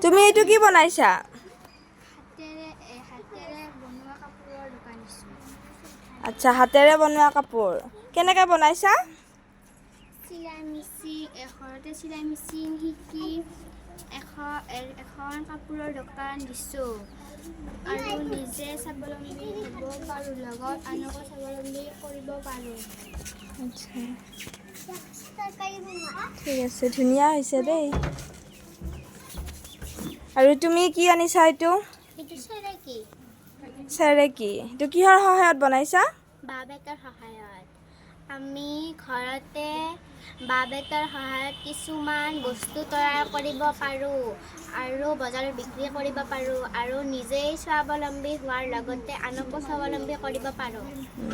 তুমি এইটো কি বনাইছা? আচ্ছা, হাতেৰে বনোৱা কাপোৰ। কেনেকৈ বনাইছা? চিলাই মেচিন ঘৰতে চিলাই মেচিন শিকি এখন কাপোৰৰ দোকান দিছোঁ আৰু নিজে স্বাৱলম্বী হ'ব পাৰোঁ, লগত আনকো স্বাৱলম্বী কৰিব পাৰোঁ। আচ্ছা, ঠিক আছে, ধুনীয়া হৈছে দেই। আৰু তুমি কি আনিছা এইটো? এইটো চেৰেকী। চেৰেকী, এইটো কিহৰ সহায়ত বনাইছা? বাঁহ বেতৰ সহায়ত। আমি ঘৰতে বাঁহ বেতৰ সহায়ত কিছুমান বস্তু তৈয়াৰ কৰিব পাৰোঁ আৰু বজাৰত বিক্ৰী কৰিব পাৰোঁ আৰু নিজেই স্বাৱলম্বী হোৱাৰ লগতে আনকো স্বাৱলম্বী কৰিব পাৰোঁ।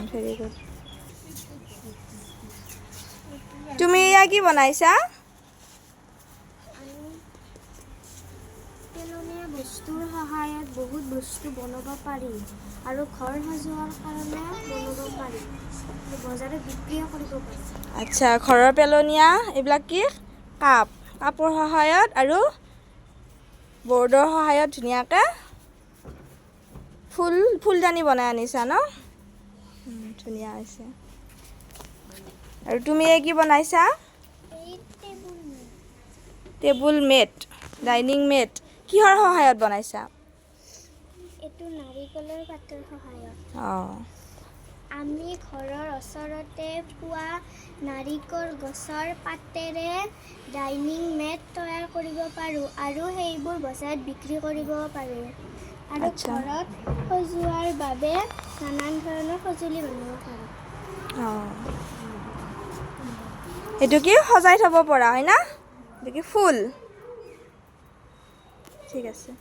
Very good. তুমি এয়া কি বনাইছা? পেলনীয়া বস্তুৰ সহায়ত বহুত বস্তু বনাব পাৰি আৰু ঘৰ সজোৱাৰ কাৰণে বনাব পাৰি, বজাৰত বিক্ৰীও কৰিব পাৰি। আচ্ছা, ঘৰৰ পেলনীয়া এইবিলাক কি? কাপৰ সহায়ত আৰু বৰ্ডৰ সহায়ত ধুনীয়াকৈ ফুলদানি বনাই আনিছা ন? ধুনীয়া হৈছে। আৰু তুমি এই কি বনাইছা? Table mat, dining mat. কিহৰ সহায়ত বনাইছা? এইটো নাৰিকলৰ পাতৰ সহায়ত। অঁ, আমি ঘৰৰ ওচৰতে পোৱা নাৰিকল গছৰ পাতেৰে ডাইনিং মেট তৈয়াৰ কৰিব পাৰোঁ আৰু সেইবোৰ বজাৰত বিক্ৰী কৰিব পাৰোঁ আৰু আচ্ছা। ঘৰত সজোৱাৰ বাবে নানান ধৰণৰ সঁজুলি বনাব পাৰোঁ। অঁ, এইটো কি সজাই থ'ব পৰা হয় না? এইটো কি ফুল? ঠিক আছে।